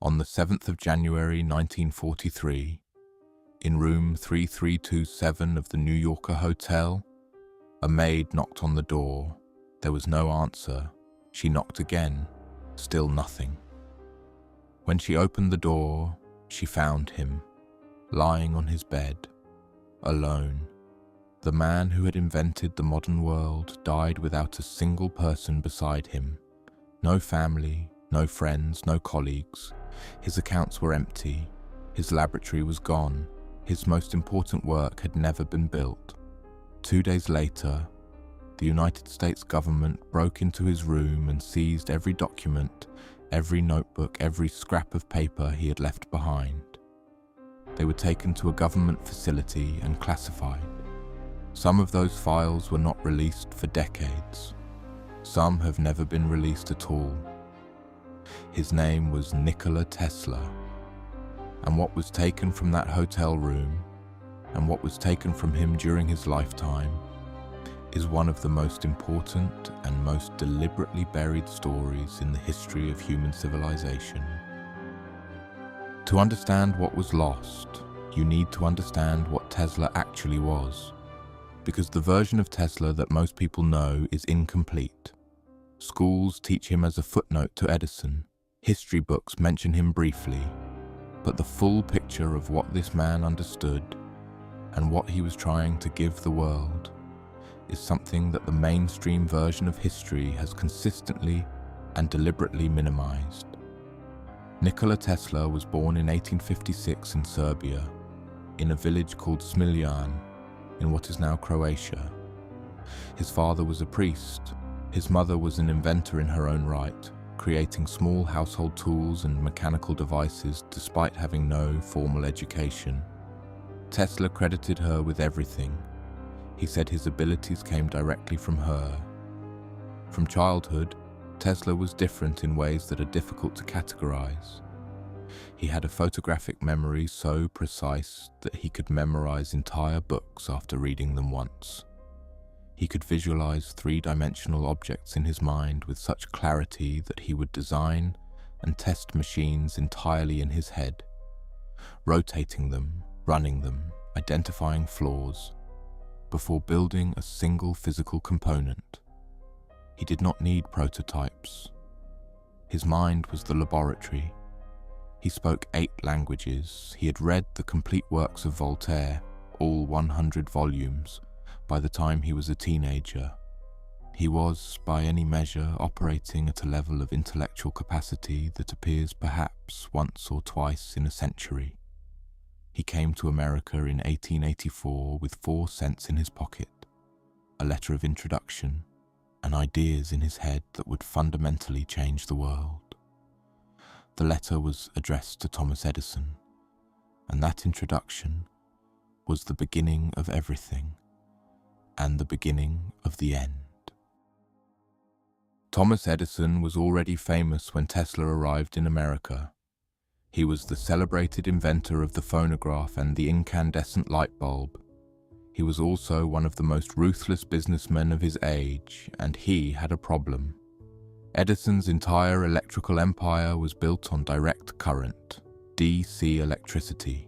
On the 7th of January 1943, in room 3327 of the New Yorker Hotel, a maid knocked on the door. There was no answer. She knocked again, still nothing. When she opened the door, she found him, lying on his bed, alone. The man who had invented the modern world died without a single person beside him. No family, no friends, no colleagues. His accounts were empty. His laboratory was gone. His most important work had never been built. 2 days later, the United States government broke into his room and seized every document, every notebook, every scrap of paper he had left behind. They were taken to a government facility and classified. Some of those files were not released for decades. Some have never been released at all. His name was Nikola Tesla, and what was taken from that hotel room, and what was taken from him during his lifetime, is one of the most important and most deliberately buried stories in the history of human civilization. To understand what was lost, you need to understand what Tesla actually was, because the version of Tesla that most people know is incomplete. Schools teach him as a footnote to Edison. History books mention him briefly, but the full picture of what this man understood and what he was trying to give the world is something that the mainstream version of history has consistently and deliberately minimized. Nikola Tesla was born in 1856 in Serbia, in a village called Smiljan, in what is now Croatia. His father was a priest. His mother was an inventor in her own right, creating small household tools and mechanical devices despite having no formal education. Tesla credited her with everything. He said his abilities came directly from her. From childhood, Tesla was different in ways that are difficult to categorize. He had a photographic memory so precise that he could memorize entire books after reading them once. He could visualize three-dimensional objects in his mind with such clarity that he would design and test machines entirely in his head, rotating them, running them, identifying flaws, before building a single physical component. He did not need prototypes. His mind was the laboratory. He spoke 8 languages. He had read the complete works of Voltaire, all 100 volumes, by the time he was a teenager. He was, by any measure, operating at a level of intellectual capacity that appears perhaps once or twice in a century. He came to America in 1884 with 4 cents in his pocket, a letter of introduction, and ideas in his head that would fundamentally change the world. The letter was addressed to Thomas Edison, and that introduction was the beginning of everything, and the beginning of the end. Thomas Edison was already famous when Tesla arrived in America. He was the celebrated inventor of the phonograph and the incandescent light bulb. He was also one of the most ruthless businessmen of his age, and he had a problem. Edison's entire electrical empire was built on direct current, DC electricity.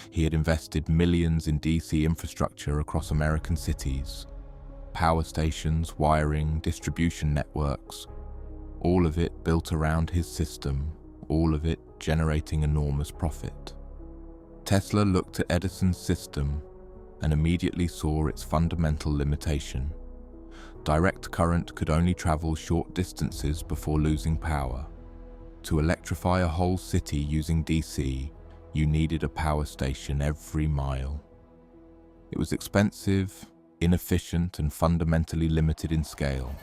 He had invested millions in DC infrastructure across American cities, power stations, wiring, distribution networks, all of it built around his system, all of it generating enormous profit. Tesla looked at Edison's system and immediately saw its fundamental limitation. Direct current could only travel short distances before losing power. To electrify a whole city using DC, you needed a power station every mile. It was expensive, inefficient, and fundamentally limited in scale.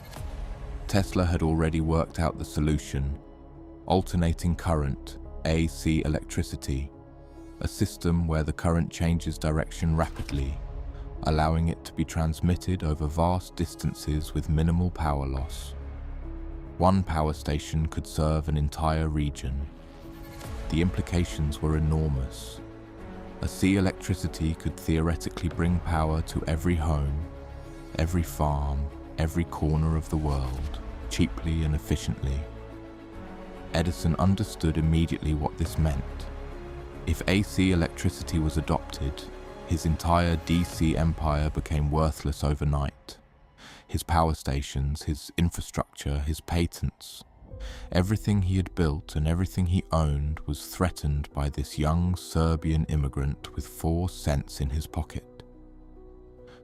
Tesla had already worked out the solution: alternating current, AC electricity, a system where the current changes direction rapidly, allowing it to be transmitted over vast distances with minimal power loss. One power station could serve an entire region. The implications were enormous. AC electricity could theoretically bring power to every home, every farm, every corner of the world, cheaply and efficiently. Edison understood immediately what this meant. If AC electricity was adopted, his entire DC empire became worthless overnight. His power stations, his infrastructure, his patents, everything he had built and everything he owned was threatened by this young Serbian immigrant with 4 cents in his pocket.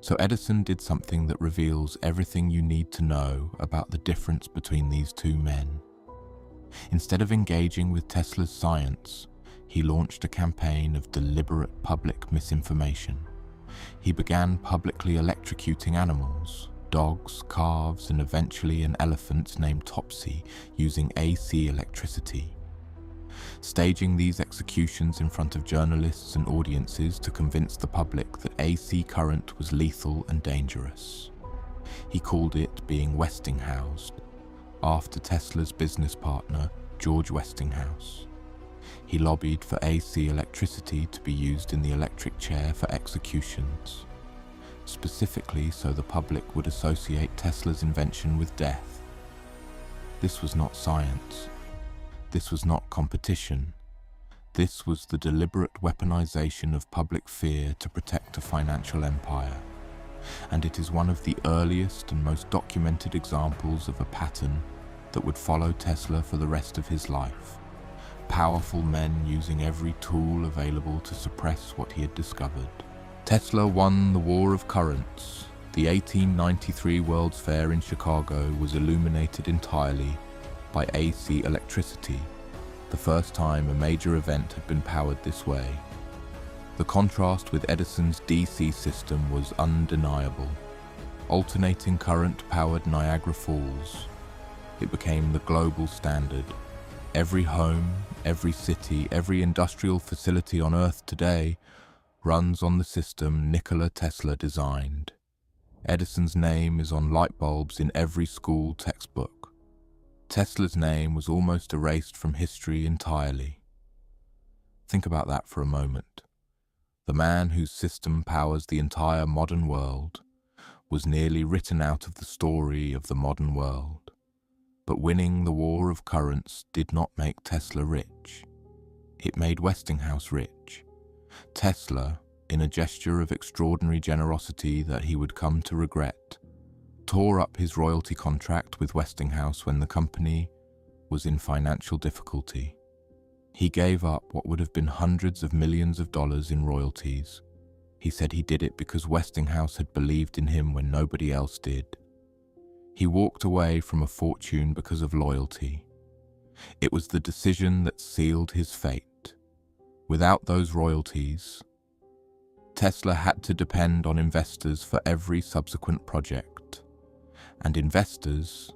So Edison did something that reveals everything you need to know about the difference between these two men. Instead of engaging with Tesla's science, he launched a campaign of deliberate public misinformation. He began publicly electrocuting animals, dogs, calves, and eventually an elephant named Topsy, using AC electricity. Staging these executions in front of journalists and audiences to convince the public that AC current was lethal and dangerous. He called it being Westinghoused, after Tesla's business partner, George Westinghouse. He lobbied for AC electricity to be used in the electric chair for executions, specifically so the public would associate Tesla's invention with death. This was not science. This was not competition. This was the deliberate weaponization of public fear to protect a financial empire. And it is one of the earliest and most documented examples of a pattern that would follow Tesla for the rest of his life. Powerful men using every tool available to suppress what he had discovered. Tesla won the War of Currents. The 1893 World's Fair in Chicago was illuminated entirely by AC electricity, the first time a major event had been powered this way. The contrast with Edison's DC system was undeniable. Alternating current-powered Niagara Falls. It became the global standard. Every home, every city, every industrial facility on Earth today runs on the system Nikola Tesla designed. Edison's name is on light bulbs in every school textbook. Tesla's name was almost erased from history entirely. Think about that for a moment. The man whose system powers the entire modern world was nearly written out of the story of the modern world. But winning the War of Currents did not make Tesla rich. It made Westinghouse rich. Tesla, in a gesture of extraordinary generosity that he would come to regret, tore up his royalty contract with Westinghouse when the company was in financial difficulty. He gave up what would have been hundreds of millions of dollars in royalties. He said he did it because Westinghouse had believed in him when nobody else did. He walked away from a fortune because of loyalty. It was the decision that sealed his fate. Without those royalties, Tesla had to depend on investors for every subsequent project. And investors,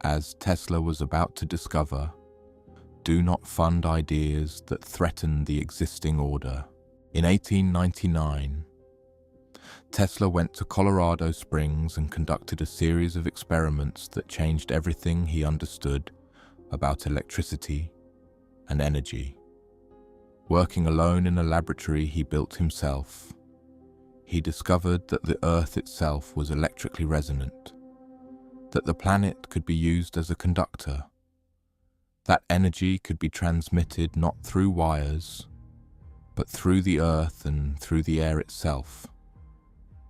as Tesla was about to discover, do not fund ideas that threaten the existing order. In 1899, Tesla went to Colorado Springs and conducted a series of experiments that changed everything he understood about electricity and energy. Working alone in a laboratory he built himself, he discovered that the Earth itself was electrically resonant, that the planet could be used as a conductor, that energy could be transmitted not through wires, but through the Earth and through the air itself.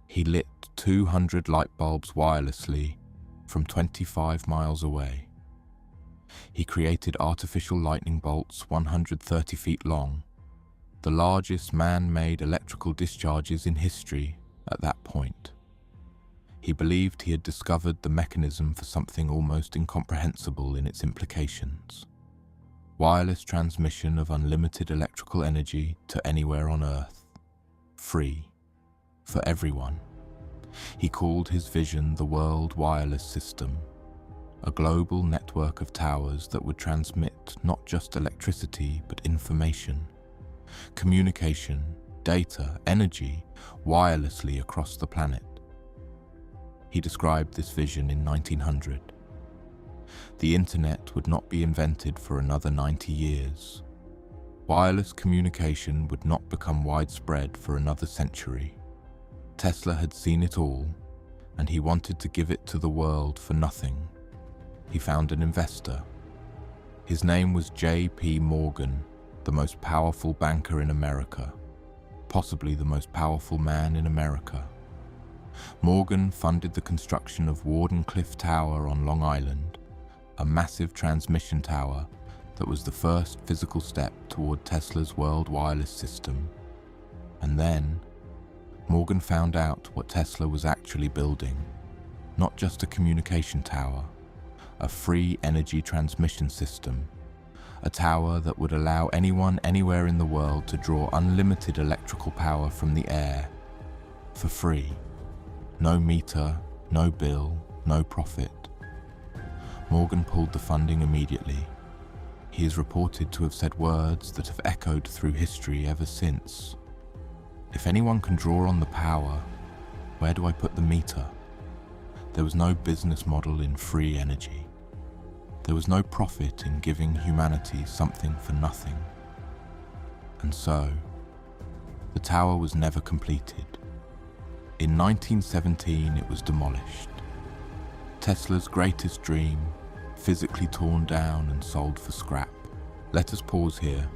He lit 200 light bulbs wirelessly from 25 miles away. He created artificial lightning bolts 130 feet long, the largest man-made electrical discharges in history at that point. He believed he had discovered the mechanism for something almost incomprehensible in its implications. Wireless transmission of unlimited electrical energy to anywhere on Earth. Free. For everyone. He called his vision the World Wireless System, a global network of towers that would transmit not just electricity but information, communication, data, energy, wirelessly across the planet. He described this vision in 1900. The internet would not be invented for another 90 years. Wireless communication would not become widespread for another century. Tesla had seen it all, and he wanted to give it to the world for nothing. He found an investor. His name was J.P. Morgan, the most powerful banker in America, possibly the most powerful man in America. Morgan funded the construction of Wardenclyffe Tower on Long Island, a massive transmission tower that was the first physical step toward Tesla's world wireless system. And then, Morgan found out what Tesla was actually building. Not just a communication tower, a free energy transmission system, a tower that would allow anyone anywhere in the world to draw unlimited electrical power from the air, for free. No meter, no bill, no profit. Morgan pulled the funding immediately. He is reported to have said words that have echoed through history ever since. If anyone can draw on the power, where do I put the meter? There was no business model in free energy. There was no profit in giving humanity something for nothing. And so, the tower was never completed. In 1917, it was demolished. Tesla's greatest dream, physically torn down and sold for scrap. Let us pause here,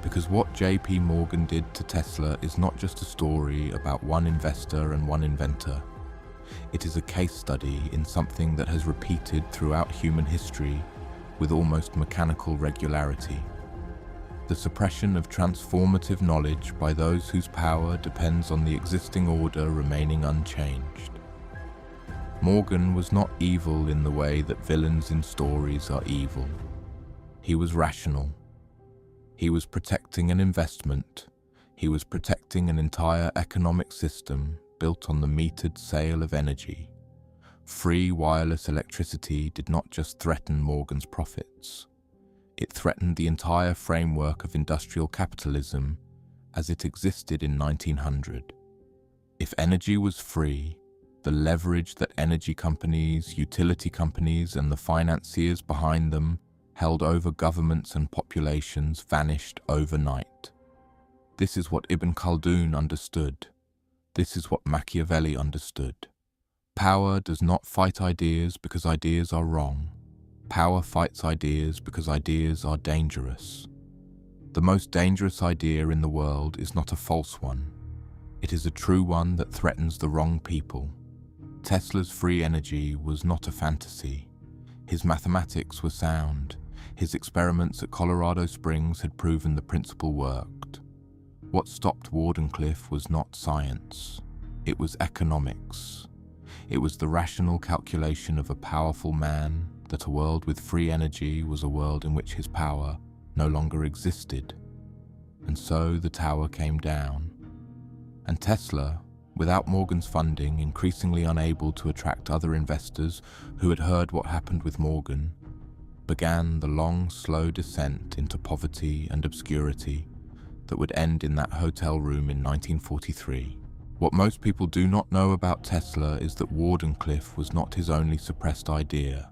because what J.P. Morgan did to Tesla is not just a story about one investor and one inventor. It is a case study in something that has repeated throughout human history with almost mechanical regularity. The suppression of transformative knowledge by those whose power depends on the existing order remaining unchanged. Morgan was not evil in the way that villains in stories are evil. He was rational. He was protecting an investment. He was protecting an entire economic system built on the metered sale of energy. Free wireless electricity did not just threaten Morgan's profits. It threatened the entire framework of industrial capitalism as it existed in 1900. If energy was free, the leverage that energy companies, utility companies, and the financiers behind them held over governments and populations vanished overnight. This is what Ibn Khaldun understood. This is what Machiavelli understood. Power does not fight ideas because ideas are wrong. Power fights ideas because ideas are dangerous. The most dangerous idea in the world is not a false one. It is a true one that threatens the wrong people. Tesla's free energy was not a fantasy. His mathematics were sound. His experiments at Colorado Springs had proven the principle worked. What stopped Wardenclyffe was not science. It was economics. It was the rational calculation of a powerful man that a world with free energy was a world in which his power no longer existed. And so the tower came down. And Tesla, without Morgan's funding, increasingly unable to attract other investors who had heard what happened with Morgan, began the long, slow descent into poverty and obscurity that would end in that hotel room in 1943. What most people do not know about Tesla is that Wardenclyffe was not his only suppressed idea.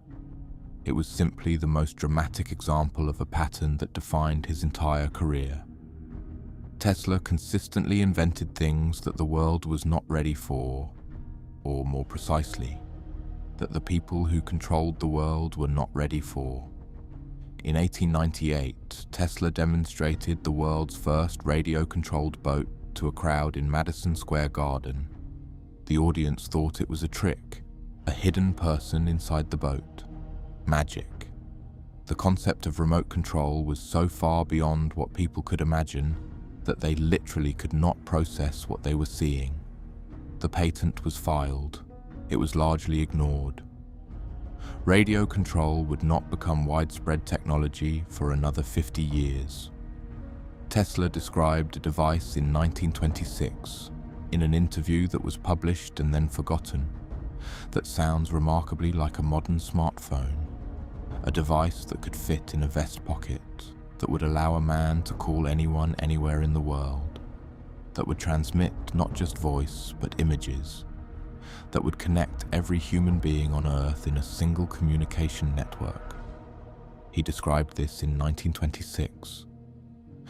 It was simply the most dramatic example of a pattern that defined his entire career. Tesla consistently invented things that the world was not ready for, or more precisely, that the people who controlled the world were not ready for. In 1898, Tesla demonstrated the world's first radio-controlled boat to a crowd in Madison Square Garden. The audience thought it was a trick, a hidden person inside the boat. Magic. The concept of remote control was so far beyond what people could imagine that they literally could not process what they were seeing. The patent was filed. It was largely ignored. Radio control would not become widespread technology for another 50 years. Tesla described a device in 1926 in an interview that was published and then forgotten that sounds remarkably like a modern smartphone, a device that could fit in a vest pocket, that would allow a man to call anyone anywhere in the world, that would transmit not just voice but images, that would connect every human being on Earth in a single communication network. He described this in 1926.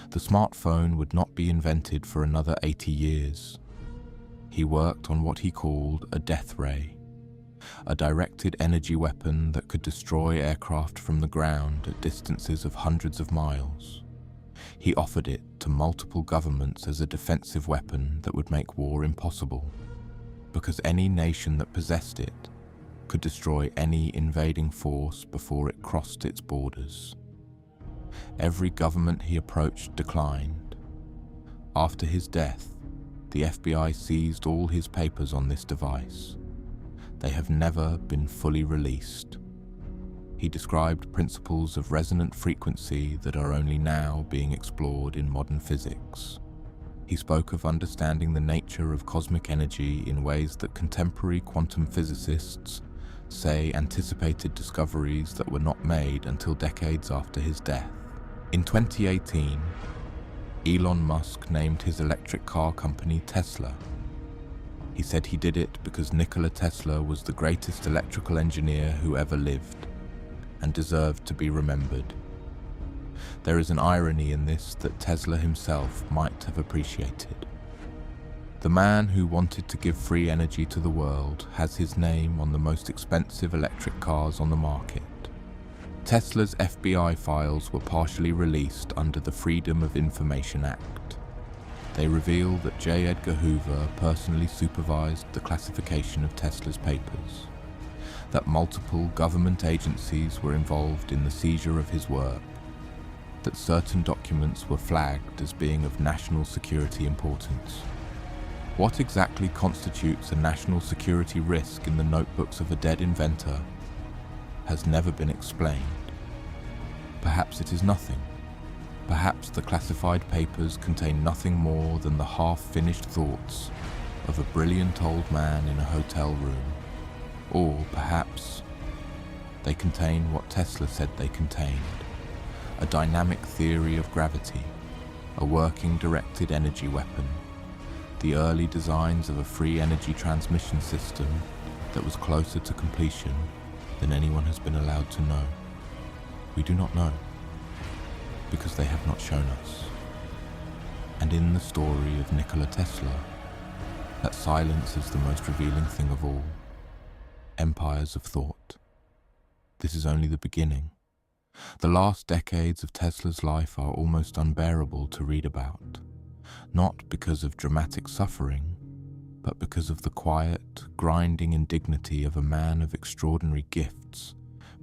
The smartphone would not be invented for another 80 years. He worked on what he called a death ray. a directed energy weapon that could destroy aircraft from the ground at distances of hundreds of miles. He offered it to multiple governments as a defensive weapon that would make war impossible, because any nation that possessed it could destroy any invading force before it crossed its borders. Every government he approached declined. After his death, the FBI seized all his papers on this device. They have never been fully released. He described principles of resonant frequency that are only now being explored in modern physics. He spoke of understanding the nature of cosmic energy in ways that contemporary quantum physicists say anticipated discoveries that were not made until decades after his death. In 2018, Elon Musk named his electric car company Tesla. He said he did it because Nikola Tesla was the greatest electrical engineer who ever lived and deserved to be remembered. There is an irony in this that Tesla himself might have appreciated. The man who wanted to give free energy to the world has his name on the most expensive electric cars on the market. Tesla's FBI files were partially released under the Freedom of Information Act. They reveal that J. Edgar Hoover personally supervised the classification of Tesla's papers, that multiple government agencies were involved in the seizure of his work, that certain documents were flagged as being of national security importance. What exactly constitutes a national security risk in the notebooks of a dead inventor has never been explained. Perhaps it is nothing. Perhaps the classified papers contain nothing more than the half-finished thoughts of a brilliant old man in a hotel room. Or perhaps they contain what Tesla said they contained: a dynamic theory of gravity, a working directed energy weapon, the early designs of a free energy transmission system that was closer to completion than anyone has been allowed to know. We do not know, because they have not shown us. And in the story of Nikola Tesla, that silence is the most revealing thing of all. Empires of thought. This is only the beginning. The last decades of Tesla's life are almost unbearable to read about, not because of dramatic suffering, but because of the quiet, grinding indignity of a man of extraordinary gifts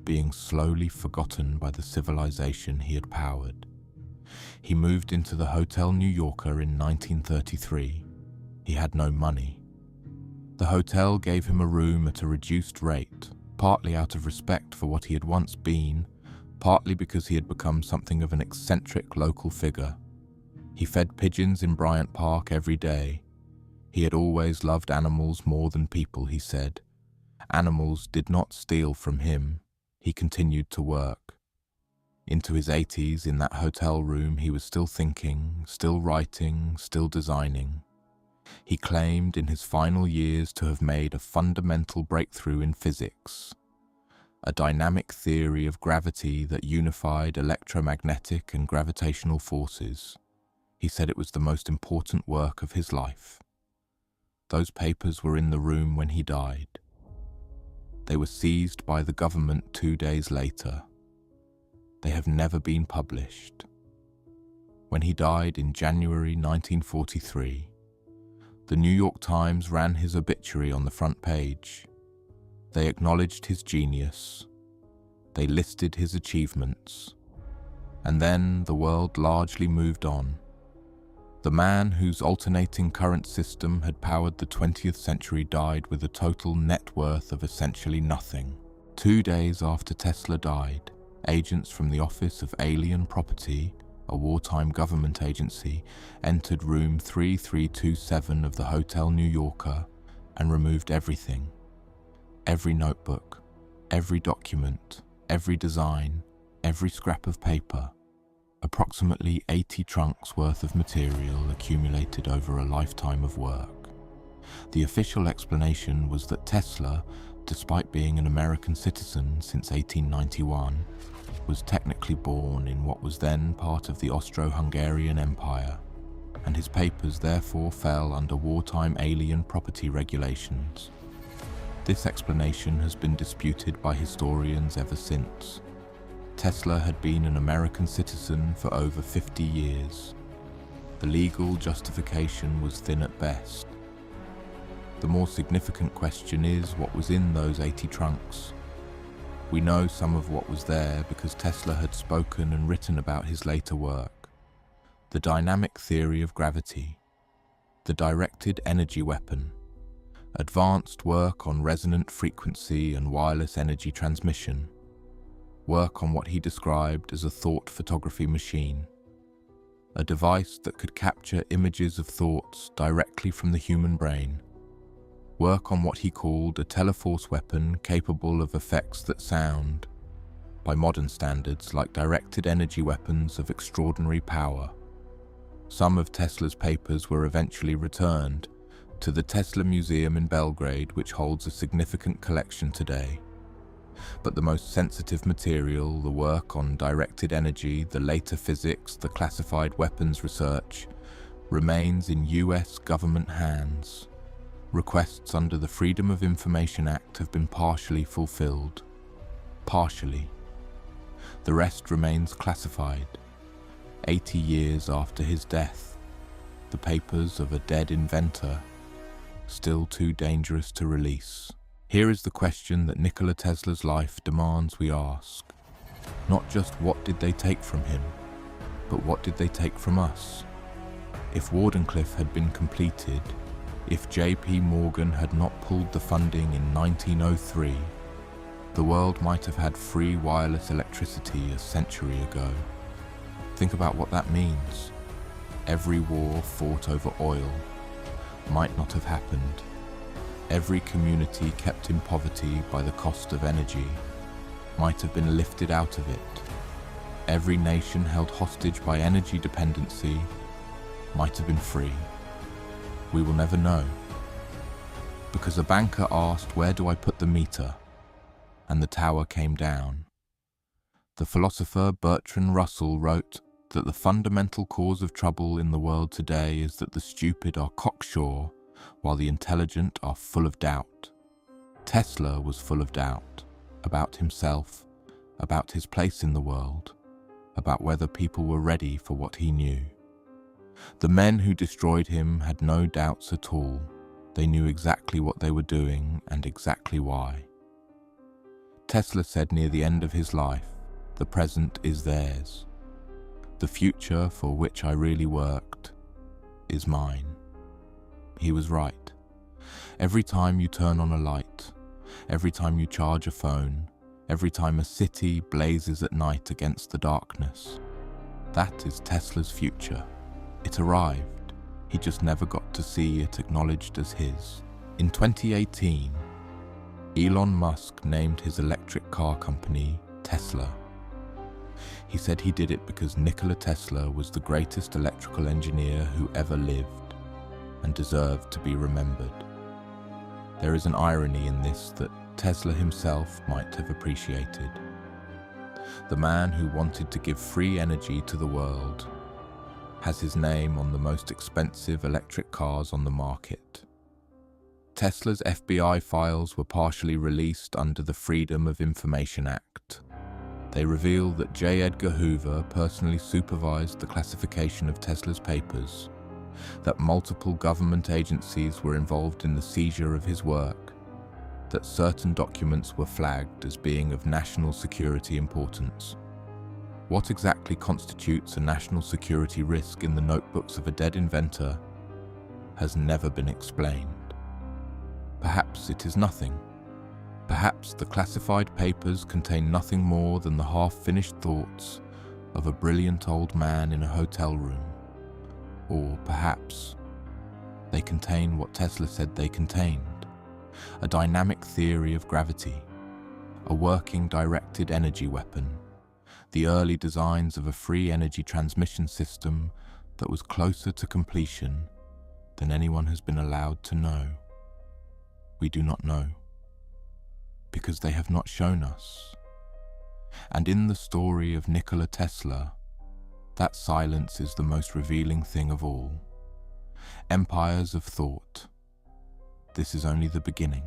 being slowly forgotten by the civilization he had powered. He moved into the Hotel New Yorker in 1933. He had no money. The hotel gave him a room at a reduced rate, partly out of respect for what he had once been, partly because he had become something of an eccentric local figure. He fed pigeons in Bryant Park every day. He had always loved animals more than people, he said. Animals did not steal from him. He continued to work. Into his 80s, in that hotel room, he was still thinking, still writing, still designing. He claimed in his final years to have made a fundamental breakthrough in physics, a dynamic theory of gravity that unified electromagnetic and gravitational forces. He said it was the most important work of his life. Those papers were in the room when he died. They were seized by the government 2 days later. They have never been published. When he died in January 1943, the New York Times ran his obituary on the front page. They acknowledged his genius. They listed his achievements. And then the world largely moved on. The man whose alternating current system had powered the 20th century died with a total net worth of essentially nothing. 2 days after Tesla died, agents from the Office of Alien Property, a wartime government agency, entered room 3327 of the Hotel New Yorker and removed everything. Every notebook, every document, every design, every scrap of paper. Approximately 80 trunks worth of material accumulated over a lifetime of work. The official explanation was that Tesla, despite being an American citizen since 1891, was technically born in what was then part of the Austro-Hungarian Empire, and his papers therefore fell under wartime alien property regulations. This explanation has been disputed by historians ever since. Tesla had been an American citizen for over 50 years. The legal justification was thin at best. The more significant question is what was in those 80 trunks. We know some of what was there because Tesla had spoken and written about his later work. The dynamic theory of gravity, the directed energy weapon, advanced work on resonant frequency and wireless energy transmission, work on what he described as a thought photography machine, a device that could capture images of thoughts directly from the human brain, work on what he called a teleforce weapon capable of effects that sound, by modern standards, like directed energy weapons of extraordinary power. Some of Tesla's papers were eventually returned to the Tesla Museum in Belgrade, which holds a significant collection today. But the most sensitive material, the work on directed energy, the later physics, the classified weapons research, remains in US government hands. Requests under the Freedom of Information Act have been partially fulfilled. Partially. The rest remains classified. 80 years after his death, the papers of a dead inventor, still too dangerous to release. Here is the question that Nikola Tesla's life demands we ask. Not just what did they take from him, but what did they take from us? If Wardenclyffe had been completed, if J.P. Morgan had not pulled the funding in 1903, the world might have had free wireless electricity a century ago. Think about what that means. Every war fought over oil might not have happened. Every community kept in poverty by the cost of energy might have been lifted out of it. Every nation held hostage by energy dependency might have been free. We will never know. Because a banker asked, "Where do I put the meter?" and the tower came down. The philosopher Bertrand Russell wrote that the fundamental cause of trouble in the world today is that the stupid are cocksure while the intelligent are full of doubt. Tesla was full of doubt about himself, about his place in the world, about whether people were ready for what he knew. The men who destroyed him had no doubts at all. They knew exactly what they were doing and exactly why. Tesla said near the end of his life, "The present is theirs. The future for which I really worked is mine." He was right. Every time you turn on a light, every time you charge a phone, every time a city blazes at night against the darkness, that is Tesla's future. It arrived. He just never got to see it acknowledged as his. In 2018, Elon Musk named his electric car company Tesla. He said he did it because Nikola Tesla was the greatest electrical engineer who ever lived and deserved to be remembered. There is an irony in this that Tesla himself might have appreciated. The man who wanted to give free energy to the world has his name on the most expensive electric cars on the market. Tesla's FBI files were partially released under the Freedom of Information Act. They reveal that J. Edgar Hoover personally supervised the classification of Tesla's papers, that multiple government agencies were involved in the seizure of his work, that certain documents were flagged as being of national security importance. What exactly constitutes a national security risk in the notebooks of a dead inventor has never been explained. Perhaps it is nothing. Perhaps the classified papers contain nothing more than the half-finished thoughts of a brilliant old man in a hotel room. Or perhaps they contain what Tesla said they contained: a dynamic theory of gravity, a working directed energy weapon, the early designs of a free energy transmission system that was closer to completion than anyone has been allowed to know. We do not know, because they have not shown us. And in the story of Nikola Tesla, that silence is the most revealing thing of all. Empires of thought. This is only the beginning.